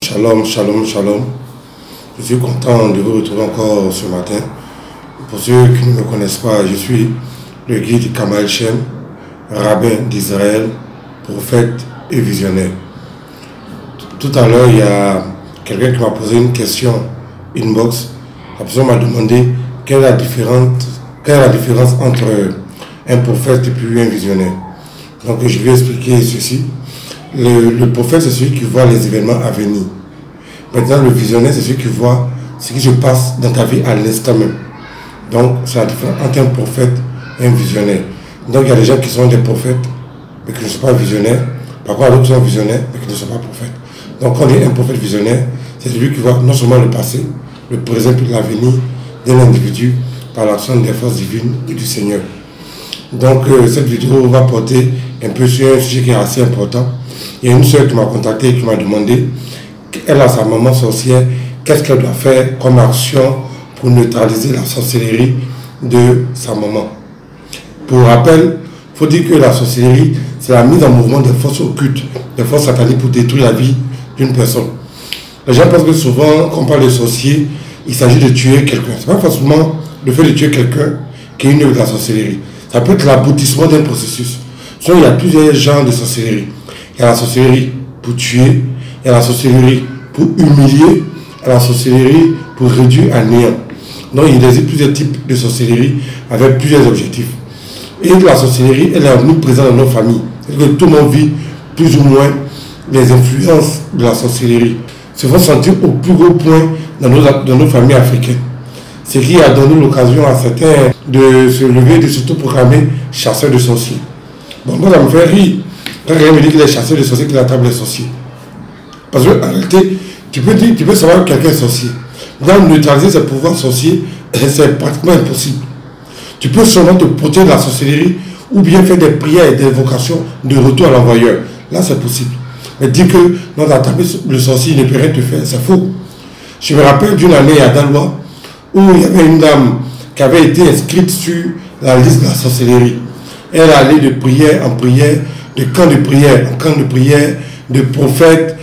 Shalom, shalom, shalom. Je suis content de vous retrouver encore ce matin. Pour ceux qui ne me connaissent pas, je suis le guide Kamal Shem, rabbin d'Israël, prophète et visionnaire. Tout à l'heure, il y a quelqu'un qui m'a posé une question inbox. La personne m'a demandé quelle est la différence entre un prophète et puis un visionnaire. Donc je vais expliquer ceci. Le prophète, c'est celui qui voit les événements à venir. Maintenant, le visionnaire, c'est celui qui voit ce qui se passe dans ta vie à l'instant même. Donc, c'est la différence entre un prophète et un visionnaire. Donc, il y a des gens qui sont des prophètes, mais qui ne sont pas visionnaires. Par contre, d'autres qui sont visionnaires, mais qui ne sont pas prophètes. Donc, quand on dit un prophète visionnaire, c'est celui qui voit non seulement le passé, le présent et l'avenir d'un individu par l'action des forces divines et du Seigneur. Donc, cette vidéo va porter un peu sur un sujet qui est assez important. Il y a une soeur qui m'a contacté et qui m'a demandé, elle a sa maman sorcière, qu'est-ce qu'elle doit faire comme action pour neutraliser la sorcellerie de sa maman. Pour rappel, il faut dire que la sorcellerie, c'est la mise en mouvement des forces occultes, des forces sataniques pour détruire la vie d'une personne. Les gens pensent que souvent, quand on parle de sorcier, il s'agit de tuer quelqu'un. Ce n'est pas forcément le fait de tuer quelqu'un qui est une œuvre de la sorcellerie. Ça peut être l'aboutissement d'un processus. Sinon, il y a plusieurs genres de sorcellerie. Il y a la sorcellerie pour tuer, il y a la sorcellerie pour humilier, il y a la sorcellerie pour réduire à néant. Donc il existe plusieurs types de sorcellerie avec plusieurs objectifs. Et la sorcellerie, elle est omniprésente dans nos familles. C'est-à-dire que tout le monde vit plus ou moins les influences de la sorcellerie. Se font sentir au plus gros point dans nos familles africaines. Ce qui a donné l'occasion à certains de se lever, de s'autoproclamer chasseurs de sorciers. Bon, moi ça me fait rire. Quand quelqu'un me dit qu'il est chasseur de sorciers, qu'il attrape les sorciers. Parce qu'en réalité, tu peux savoir que quelqu'un est sorcier. Dans neutraliser ses pouvoirs sorciers, c'est pratiquement impossible. Tu peux seulement te protéger de la sorcellerie ou bien faire des prières et des invocations de retour à l'envoyeur. Là, c'est possible. Mais dire que non, d'attraper le sorcier, il ne peut rien te faire, c'est faux. Je me rappelle d'une année à Dalois où il y avait une dame qui avait été inscrite sur la liste de la sorcellerie. Elle allait de prière en prière, de camp de prière en camp de prière, de prophète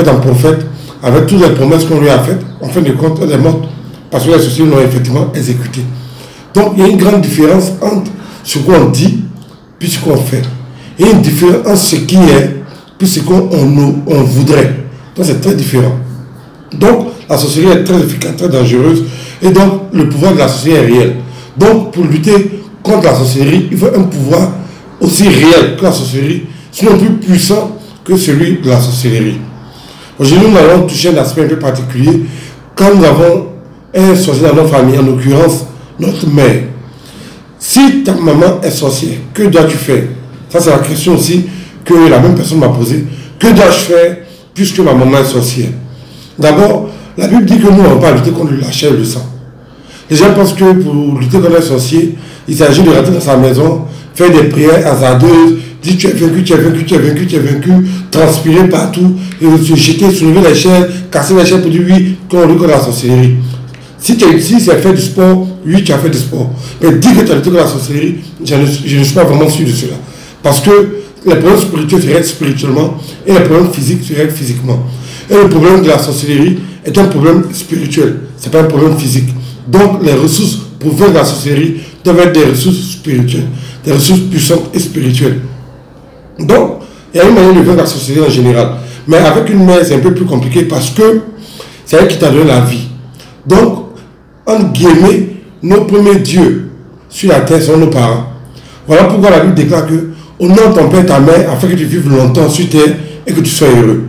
en prophète, avec toutes les promesses qu'on lui a faites. En fin de compte, elle est morte parce que les sorciers l'ont effectivement exécutée. Donc, il y a une grande différence entre ce qu'on dit puis ce qu'on fait. Il y a une différence entre ce qui est puis ce qu'on voudrait. Donc, c'est très différent. Donc, la sorcellerie est très efficace, très dangereuse. Et donc, le pouvoir de la sorcellerie est réel. Donc, pour lutter contre la sorcellerie, il faut un pouvoir aussi réel que la sorcellerie, sinon plus puissant que celui de la sorcellerie. Aujourd'hui, nous allons toucher un aspect un peu particulier. Quand nous avons un sorcier dans notre famille, en l'occurrence notre mère, si ta maman est sorcière, que dois-tu faire? Ça, c'est la question aussi que la même personne m'a posée. Que dois-je faire puisque ma maman est sorcière? D'abord, la Bible dit que nous, on ne va pas lutter contre la chair et le sang. Les gens pensent que pour lutter contre un sorcier, il s'agit de rentrer dans sa maison, faire des prières hasardeuses, dire tu es vaincu, tu es vaincu, tu es vaincu, tu es vaincu, transpirer partout, et se jeter, soulever les chaînes, casser les chaînes pour dire oui, qu'on lutte contre la sorcellerie. Si tu as fait du sport, oui, tu as fait du sport. Mais dire que tu as lutté contre la sorcellerie, je ne suis pas vraiment sûr de cela. Parce que les problèmes spirituels se règlent spirituellement et les problèmes physiques se règlent physiquement. Et le problème de la sorcellerie est un problème spirituel, ce n'est pas un problème physique. Donc les ressources pour vaincre la sorcellerie doivent être des ressources spirituelles, des ressources puissantes et spirituelles. Donc, il y a une manière de vaincre la sorcellerie en général. Mais avec une mère, c'est un peu plus compliqué parce que c'est elle qui t'a donné la vie. Donc, entre guillemets, nos premiers dieux sur la terre sont nos parents. Voilà pourquoi la Bible déclare que honore ton père et ta mère afin que tu vives longtemps sur terre et que tu sois heureux.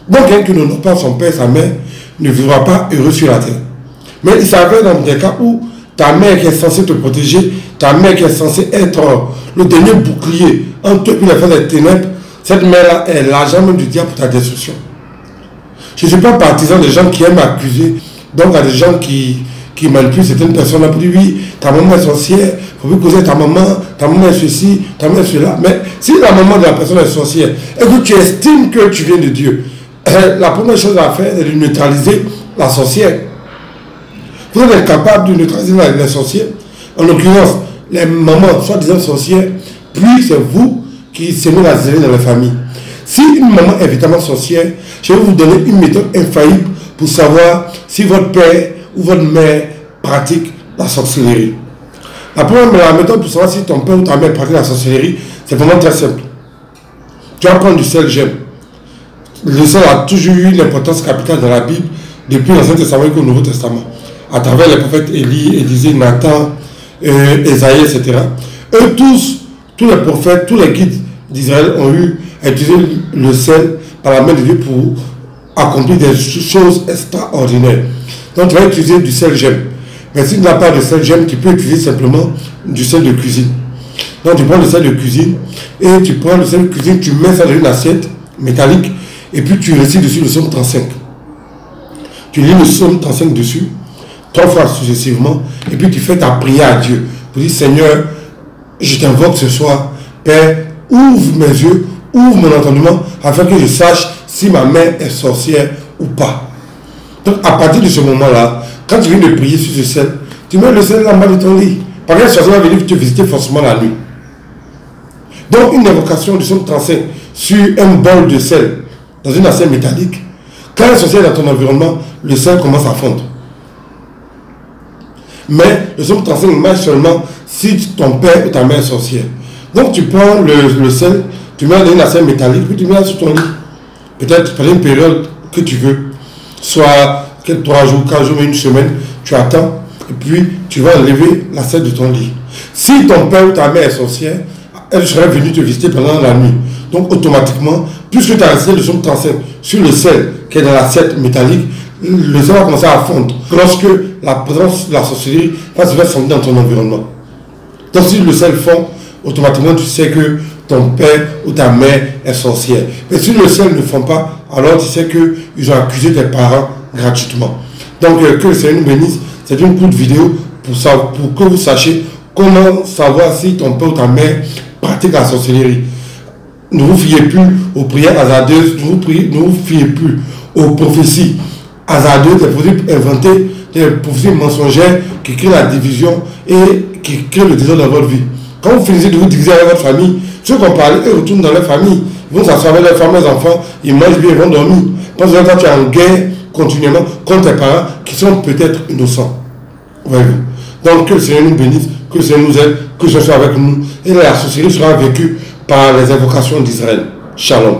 Donc, quelqu'un qui n'honore pas son père et sa mère ne vivra pas heureux sur la terre. Mais il s'avère dans des cas où ta mère qui est censée te protéger, ta mère qui est censée être le dernier bouclier entre toi et les forces des ténèbres, cette mère-là est l'argent même du diable pour ta destruction. Je ne suis pas partisan des gens qui aiment accuser. Donc, il y a des gens qui manipulent certaines personnes pour dire oui, ta maman est sorcière, il ne faut plus causer ta maman est ceci, ta maman est cela. Mais si la maman de la personne est sorcière et que tu estimes que tu viens de Dieu, la première chose à faire est de neutraliser la sorcière. Vous êtes capable de neutraliser les sorcières. En l'occurrence, les mamans, soi-disant sorcières, puis c'est vous qui semez la zélée dans la famille. Si une maman est véritablement sorcière, je vais vous donner une méthode infaillible pour savoir si votre père ou votre mère pratique la sorcellerie. La méthode pour savoir si ton père ou ta mère pratique la sorcellerie, c'est vraiment très simple. Tu vas prendre du sel gemme. Le sel a toujours eu l'importance capitale dans la Bible, depuis l'Ancien Testament jusqu'au Nouveau Testament, à travers les prophètes Élie, Élisée, Nathan, Esaïe, etc. Eux tous les prophètes, tous les guides d'Israël ont eu à utiliser le sel par la main de Dieu pour accomplir des choses extraordinaires. Donc tu vas utiliser du sel gemme. Mais si tu n'as pas de sel gemme, tu peux utiliser simplement du sel de cuisine. Donc tu prends le sel de cuisine et tu prends le sel de cuisine, tu mets ça dans une assiette métallique et puis tu récites dessus le psaume 35. Tu lis le psaume 35 dessus, 3 fois successivement, et puis tu fais ta prière à Dieu. Pour dire, Seigneur, je t'invoque ce soir, Père, ouvre mes yeux, ouvre mon entendement, afin que je sache si ma mère est sorcière ou pas. Donc à partir de ce moment-là, quand tu viens de prier sur ce sel, tu mets le sel en bas de ton lit. Par exemple, la sorcière va venir te visiter forcément la nuit. Donc une invocation du psaume 35 sur un bol de sel, dans une assiette métallique, quand la sorcière est dans ton environnement, le sel commence à fondre. Mais le psaume 35 marche seulement si ton père ou ta mère est sorcière. Donc tu prends le sel, tu mets dans une assiette métallique, puis tu mets sur ton lit. Peut-être pendant une période que tu veux, soit 3 jours, 4 jours, une semaine, tu attends, et puis tu vas enlever l'assiette de ton lit. Si ton père ou ta mère est sorcière, elle serait venue te visiter pendant la nuit. Donc automatiquement, puisque tu as resté le psaume 35 sur le sel qui est dans l'assiette métallique, le sel va commencer à fondre lorsque la présence de la sorcellerie va se faire sentir dans ton environnement. Donc si le sel fond, automatiquement tu sais que ton père ou ta mère est sorcière. Mais si le sel ne fond pas, alors tu sais qu'ils ont accusé tes parents gratuitement. Donc que le Seigneur nous bénisse. C'est une courte vidéo pour que vous sachiez comment savoir si ton père ou ta mère pratique la sorcellerie. Ne vous fiez plus aux prières hasardeuses, ne vous fiez plus aux prophéties hasardeuses, des prophéties inventées, des prophéties mensongères qui créent la division et qui créent le désordre dans votre vie. Quand vous finissez de vous diviser avec votre famille, ceux qui ont parlé, ils retournent dans leur famille. Ils vont s'asseoir avec leurs femmes, leurs enfants, ils mangent bien, ils vont dormir. Parce que quand tu es en guerre continuellement contre tes parents qui sont peut-être innocents. Voyez-vous. Donc que le Seigneur nous bénisse, que le Seigneur nous aide, que ce soit avec nous. Et la sorcellerie sera vécue par les invocations d'Israël. Shalom.